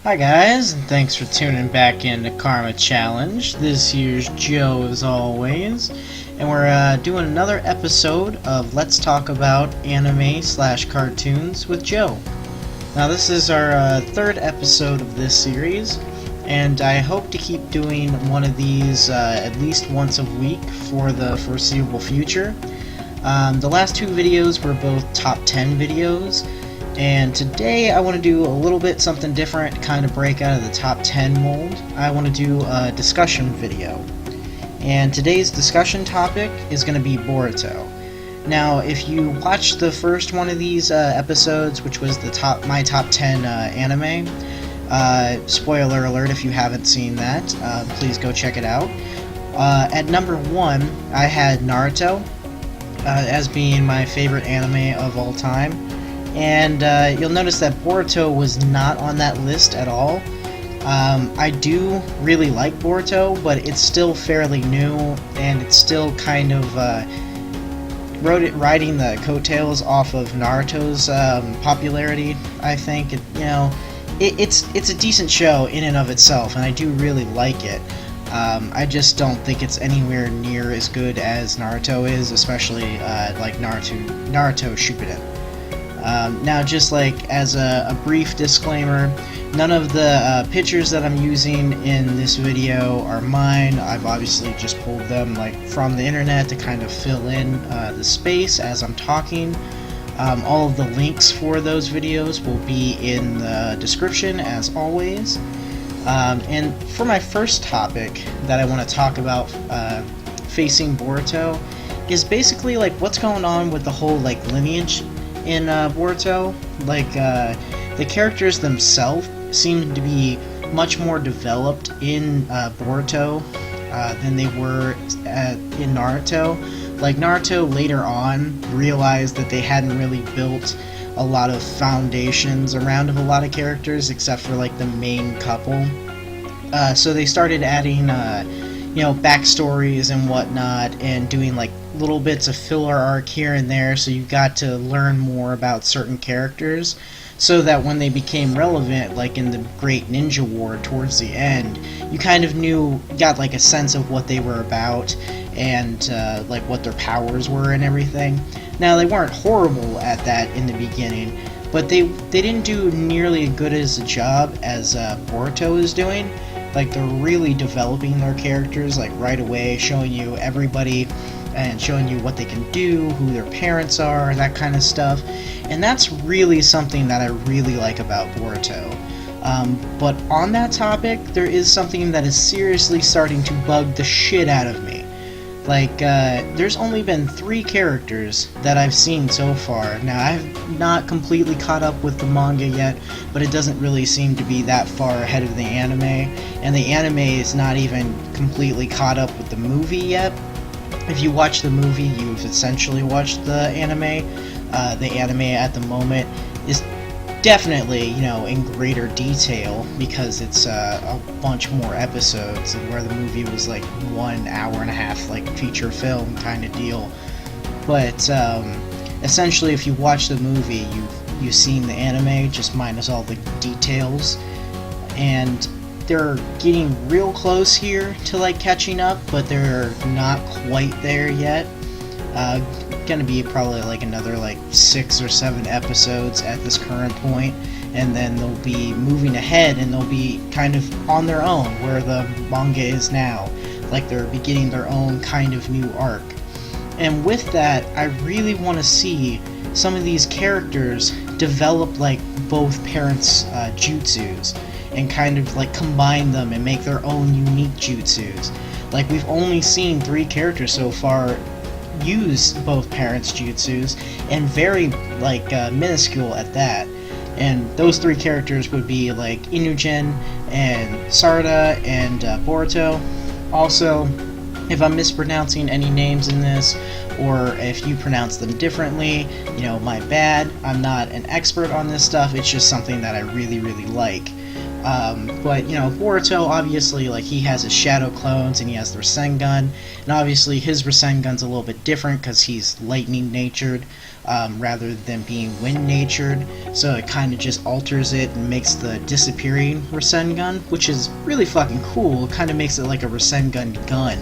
Hi guys, and thanks for tuning back into KarmaChallenged. This here's Joe as always, and we're doing another episode of Let's Talk About Anime/Cartoons with Joe. Now this is our third episode of this series, and I hope to keep doing one of these at least once a week for the foreseeable future. The last two videos were both top 10 videos, and today I want to do a little bit something different to kind of break out of the top 10 mold. I want to do a discussion video. And today's discussion topic is going to be Boruto. Now, if you watched the first one of these episodes, which was my top 10 anime, spoiler alert if you haven't seen that, please go check it out. At number 1, I had Naruto as being my favorite anime of all time. And you'll notice that Boruto was not on that list at all. I do really like Boruto, but it's still fairly new, and it's still kind of riding the coattails off of Naruto's popularity. I think it's a decent show in and of itself, and I do really like it. I just don't think it's anywhere near as good as Naruto is, especially like Naruto Shippuden. Now, just like as a brief disclaimer, none of the pictures that I'm using in this video are mine. I've obviously just pulled them from the internet to kind of fill in the space as I'm talking. All of the links for those videos will be in the description as always. And for my first topic that I want to talk about facing Boruto is basically what's going on with the whole lineage in Boruto. The characters themselves seem to be much more developed in Boruto than they were in Naruto. Naruto later on realized that they hadn't really built a lot of foundations around a lot of characters except for the main couple. So they started adding backstories and whatnot, and doing little bits of filler arc here and there, so you got to learn more about certain characters, so that when they became relevant, in the Great Ninja War towards the end, you kind of got a sense of what they were about, and what their powers were and everything. Now, they weren't horrible at that in the beginning, but they didn't do nearly as good as a job as Boruto is doing. They're really developing their characters right away, showing you everybody and showing you what they can do, who their parents are, that kind of stuff. And that's really something that I really like about Boruto. But on that topic, there is something that is seriously starting to bug the shit out of me. There's only been 3 characters that I've seen so far. Now, I've not completely caught up with the manga yet, but it doesn't really seem to be that far ahead of the anime, and the anime is not even completely caught up with the movie yet. If you watch the movie, you've essentially watched the anime. The anime at the moment is definitely, in greater detail, because it's a bunch more episodes, and where the movie was 1 hour and a half, feature film kind of deal. But essentially, if you watch the movie, you've seen the anime, just minus all the details, and they're getting real close here to catching up, but they're not quite there yet. Gonna be probably another 6 or 7 episodes at this current point, and then they'll be moving ahead, and they'll be kind of on their own where the manga is now. They're beginning their own kind of new arc. And with that, I really want to see some of these characters develop both parents' jutsus, and kind of combine them and make their own unique jutsus. We've only seen 3 characters so far use both parents' jutsus, and very minuscule at that. And those 3 characters would be Inugen and Sarada and Boruto. Also, if I'm mispronouncing any names in this, or if you pronounce them differently, my bad. I'm not an expert on this stuff, it's just something that I really, really like. But Boruto, obviously, he has his shadow clones, and he has the Rasengan, and obviously his Rasengan's a little bit different because he's lightning natured. rather than being wind-natured, so it kind of just alters it and makes the disappearing Rasengan, which is really fucking cool. It kind of makes it like a Rasengan gun,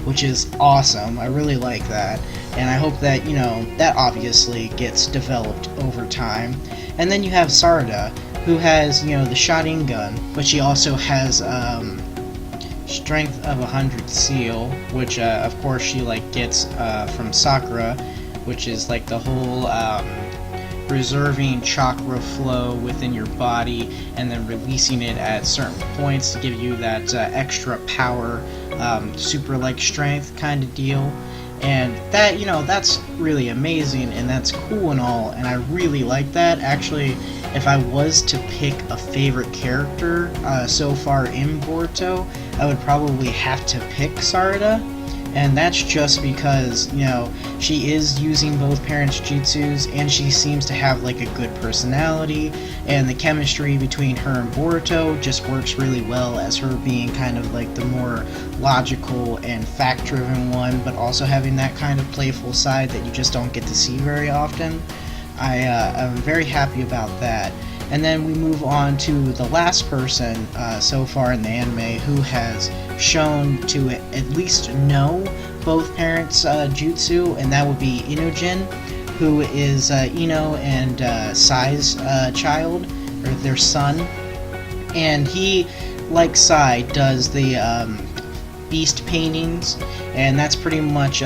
which is awesome. I really like that, and I hope that, that obviously gets developed over time. And then you have Sarada, who has, the Sharingan gun, but she also has Strength of 100 Seal, which of course she gets from Sakura, which is like the whole reserving chakra flow within your body and then releasing it at certain points to give you that extra power, super strength kind of deal. And that, that's really amazing and that's cool and all, and I really like that. Actually, if I was to pick a favorite character so far in Boruto, I would probably have to pick Sarada, and that's just because, she is using both parents' jutsus, and she seems to have a good personality, and the chemistry between her and Boruto just works really well as her being kind of the more logical and fact-driven one, but also having that kind of playful side that you just don't get to see very often. I'm very happy about that. And then we move on to the last person so far in the anime who has shown to at least know both parents' jutsu, and that would be Inujin, who is Ino and Sai's child, or their son. And he, like Sai, does the beast paintings, and that's pretty much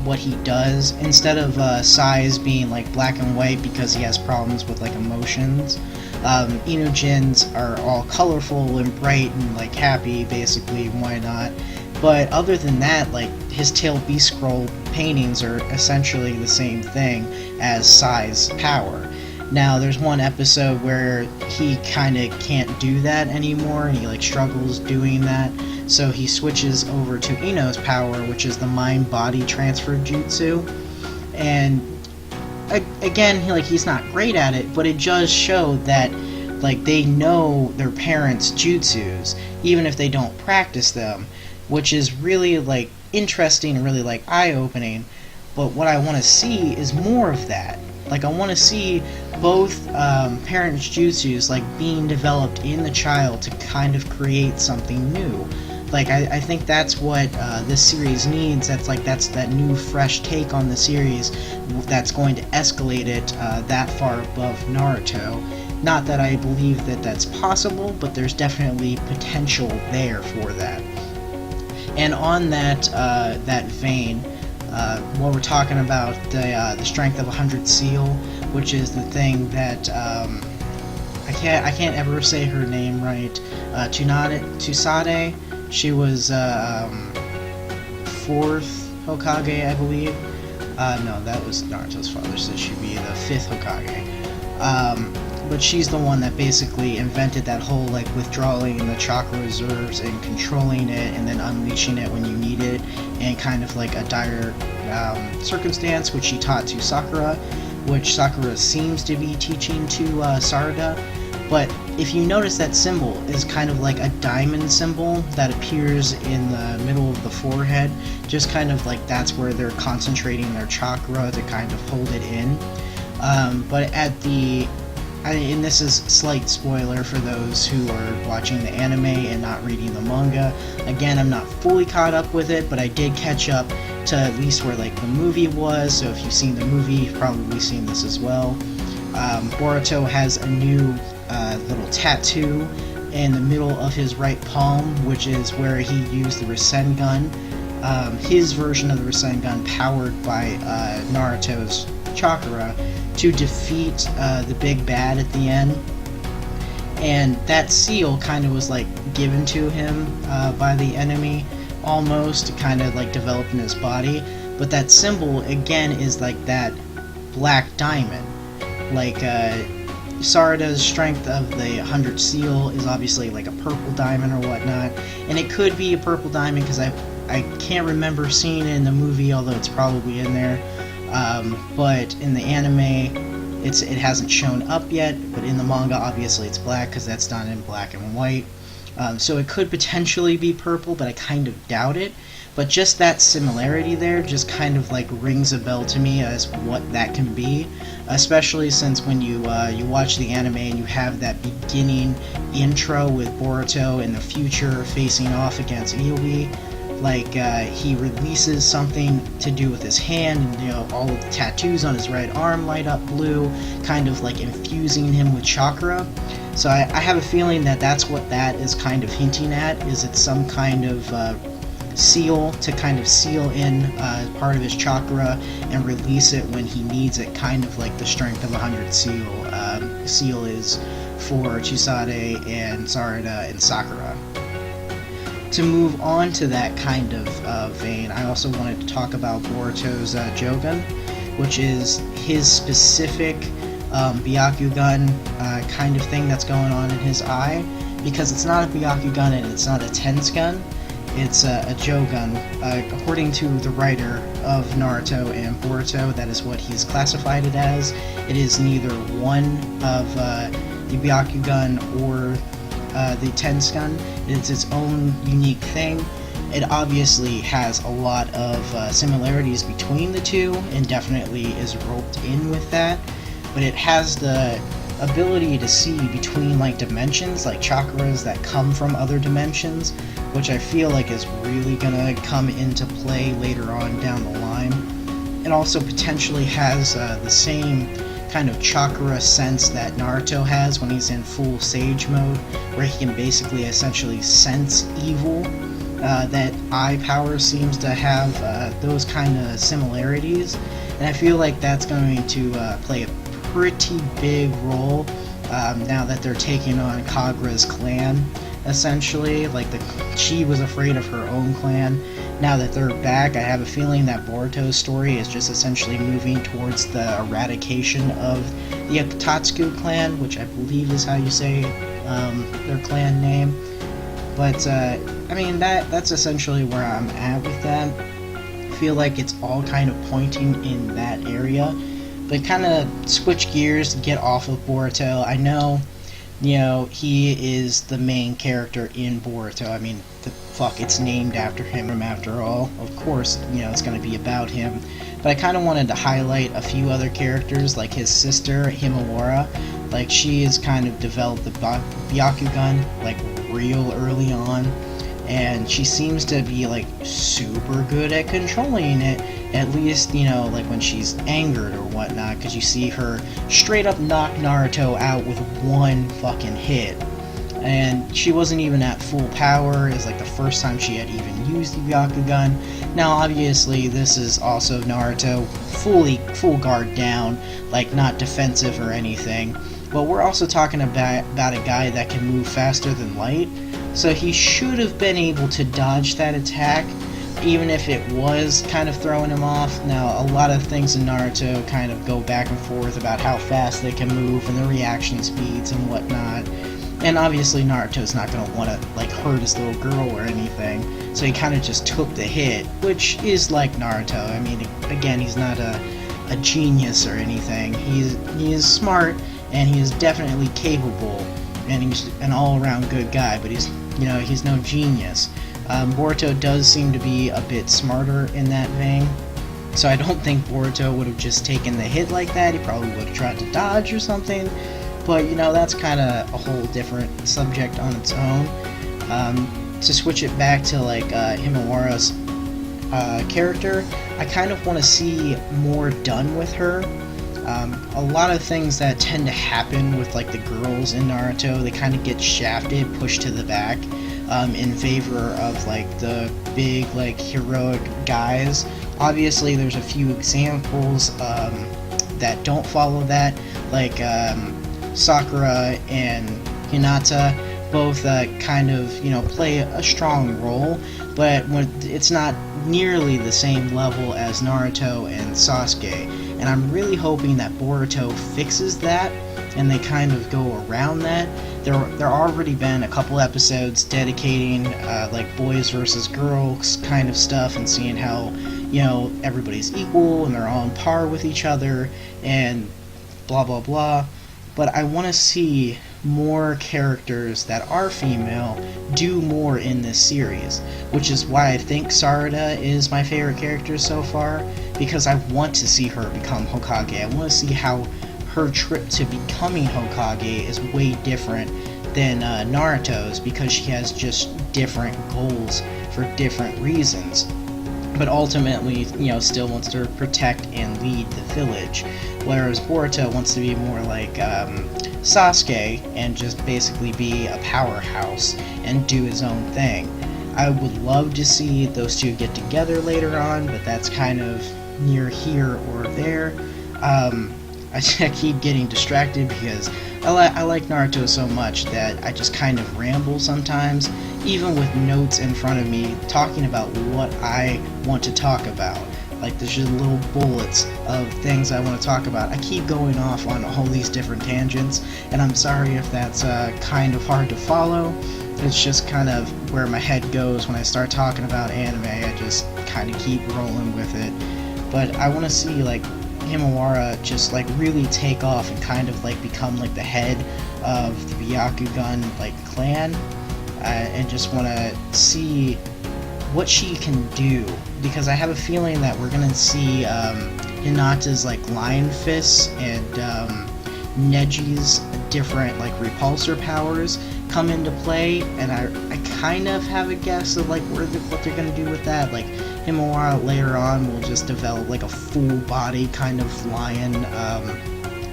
what he does. Instead of Sai's being black and white because he has problems with emotions, Inujin's are all colorful and bright and happy, basically. Why not? But other than that, his tail beast scroll paintings are essentially the same thing as Sai's power. Now, there's one episode where he kind of can't do that anymore, and he struggles doing that, so he switches over to Ino's power, which is the mind-body transfer jutsu. And again, he's not great at it, but it does show that they know their parents' jutsus, even if they don't practice them, which is really interesting and really eye-opening. But what I want to see is more of that. I want to see both parents' jutsus being developed in the child to kind of create something new. I think that's what this series needs. That's that new, fresh take on the series that's going to escalate it that far above Naruto. Not that I believe that that's possible, but there's definitely potential there for that. And on that vein, while we're talking about the strength of 100 seal, which is the thing that I can't ever say her name right. Tsunade. She was 4th Hokage, I believe. No, that was Naruto's father, so she'd be the 5th Hokage. But she's the one that basically invented that whole withdrawing the chakra reserves and controlling it and then unleashing it when you need it, and kind of a dire circumstance, which she taught to Sakura, which Sakura seems to be teaching to Sarada. But if you notice, that symbol is kind of a diamond symbol that appears in the middle of the forehead, just kind of that's where they're concentrating their chakra to kind of hold it in. But at the and this is slight spoiler for those who are watching the anime and not reading the manga. Again, I'm not fully caught up with it, but I did catch up to at least where the movie was, so if you've seen the movie, you've probably seen this as well. Boruto has a new little tattoo in the middle of his right palm, which is where he used the Rasengan, his version of the Rasengan powered by Naruto's chakra, to defeat the big bad at the end. And that seal kind of was given to him by the enemy, almost, to kind of develop in his body. But that symbol again is that black diamond. Sarada's strength of the 100 seal is obviously a purple diamond or whatnot, and it could be a purple diamond because I can't remember seeing it in the movie, although it's probably in there. But in the anime, it hasn't shown up yet, but in the manga, obviously it's black because that's done in black and white. So it could potentially be purple, but I kind of doubt it. But just that similarity there just kind of like rings a bell to me as what that can be, especially since when you watch the anime and you have that beginning intro with Boruto in the future facing off against Ioi. Like he releases something to do with his hand, and all of the tattoos on his right arm light up blue, kind of like infusing him with chakra. So I have a feeling that that's what that is kind of hinting at. Is it some kind of seal to kind of seal in part of his chakra and release it when he needs it, kind of like the strength of 100 seal. Seal is for Chisade and Sarada and Sakura. To move on to that kind of vein, I also wanted to talk about Boruto's Jogan, which is his specific Byakugan kind of thing that's going on in his eye, because it's not a Byakugan and it's not a Tensgun. It's a Jogan. According to the writer of Naruto and Boruto, that is what he's classified it as. It is neither one of the Byakugan or the Tensgun. It's its own unique thing. It obviously has a lot of similarities between the two, and definitely is roped in with that. But it has the ability to see between like dimensions, like chakras that come from other dimensions, which I feel like is really gonna come into play later on down the line. It also potentially has the same kind of chakra sense that Naruto has when he's in full Sage mode, where he can basically essentially sense evil. That eye power seems to have those kind of similarities, and I feel like that's going to play a pretty big role now that they're taking on Kagura's clan, essentially. Like she was afraid of her own clan. Now that they're back, I have a feeling that Boruto's story is just essentially moving towards the eradication of the Akatsuki clan, which I believe is how you say their clan name. But I mean, that's essentially where I'm at with that. I feel like it's all kind of pointing in that area. But kind of switch gears to get off of Boruto. I know, he is the main character in Boruto. I mean, it's named after him after all. Of course, it's going to be about him. But I kind of wanted to highlight a few other characters, like his sister, Himawara. Like, she has kind of developed the Byakugan, like, real early on. And she seems to be, like, super good at controlling it. At least, like when she's angered or whatnot, because you see her straight up knock Naruto out with one fucking hit. And she wasn't even at full power. It was like the first time she had even used the Byakugan. Now, obviously, this is also Naruto full guard down, like not defensive or anything. But we're also talking about a guy that can move faster than light. So he should have been able to dodge that attack, even if it was kind of throwing him off. Now, a lot of things in Naruto kind of go back and forth about how fast they can move and the reaction speeds and whatnot. And obviously Naruto's not going to want to like hurt his little girl or anything, so he kind of just took the hit, which is like Naruto. I mean, again, he's not a genius or anything. He is smart, and he is definitely capable, and he's an all-around good guy, but he's no genius. Boruto does seem to be a bit smarter in that vein, so I don't think Boruto would have just taken the hit like that. He probably would have tried to dodge or something, but that's kind of a whole different subject on its own. To switch it back to like Himawara's character, I kind of want to see more done with her. A lot of things that tend to happen with like the girls in Naruto, they kind of get shafted, pushed to the back, in favor of like the big like heroic guys. Obviously there's a few examples that don't follow that, like Sakura and Hinata both kind of play a strong role, but it's not nearly the same level as Naruto and Sasuke. And I'm really hoping that Boruto fixes that and they kind of go around that. There already been a couple episodes dedicating like boys versus girls kind of stuff, and seeing how everybody's equal and they're all on par with each other and blah blah blah. But I want to see more characters that are female do more in this series, which is why I think Sarada is my favorite character so far, because I want to see her become Hokage. I want to see how her trip to becoming Hokage is way different than Naruto's, because she has just different goals for different reasons. But ultimately, still wants to protect and lead the village, whereas Boruto wants to be more like Sasuke and just basically be a powerhouse and do his own thing. I would love to see those two get together later on, but that's kind of near here or there. I keep getting distracted because I like Naruto so much that I just kind of ramble sometimes, even with notes in front of me talking about what I want to talk about. Like, there's just little bullets of things I want to talk about. I keep going off on all these different tangents, and I'm sorry if that's kind of hard to follow. It's just kind of where my head goes when I start talking about anime. I just kind of keep rolling with it. But I want to see, like, Himawara just, like, really take off and kind of, like, become, like, the head of the Byakugan, like, clan. And just want to see what she can do, because I have a feeling that we're gonna see Hinata's like lion fists and Neji's different like repulsor powers come into play, and I kind of have a guess of like what they're gonna do with that. Like, Himawara later on will just develop like a full body kind of lion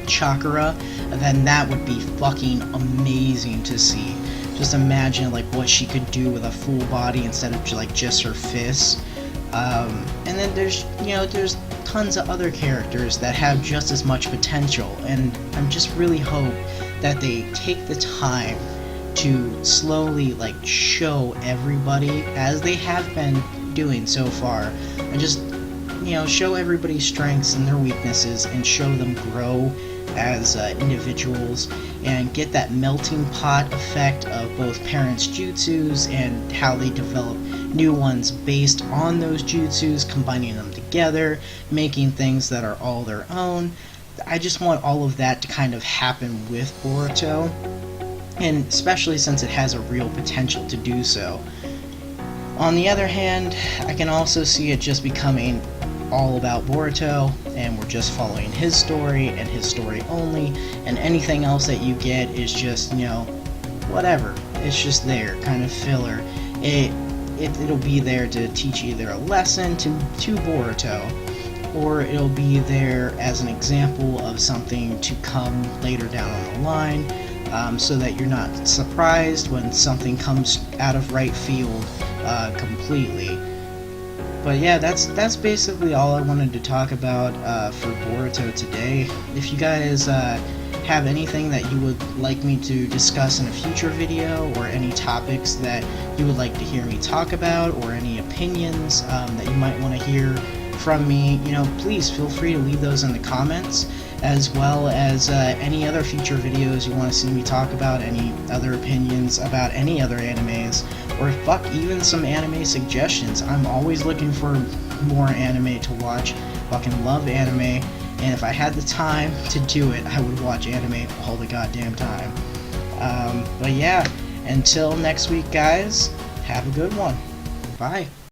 chakra, and then that would be fucking amazing to see. Just imagine like what she could do with a full body instead of like just her fists. And then there's tons of other characters that have just as much potential, and I'm just really hope that they take the time to slowly like show everybody, as they have been doing so far, and just show everybody's strengths and their weaknesses and show them grow as individuals, and get that melting pot effect of both parents' jutsus and how they develop new ones based on those jutsus, combining them together, making things that are all their own. I just want all of that to kind of happen with Boruto, and especially since it has a real potential to do so. On the other hand, I can also see it just becoming all about Boruto, and we're just following his story and his story only, and anything else that you get is just, whatever. It's just there, kind of filler. It'll be there to teach either a lesson to Boruto, or it'll be there as an example of something to come later down on the line, so that you're not surprised when something comes out of right field completely. But yeah, that's basically all I wanted to talk about for Boruto today. If you guys have anything that you would like me to discuss in a future video, or any topics that you would like to hear me talk about, or any opinions that you might want to hear from me, please feel free to leave those in the comments, as well as any other future videos you want to see me talk about, any other opinions about any other animes, or fuck, even some anime suggestions. I'm always looking for more anime to watch. Fucking love anime, and if I had the time to do it, I would watch anime all the goddamn time. But yeah, until next week, guys, have a good one. Bye.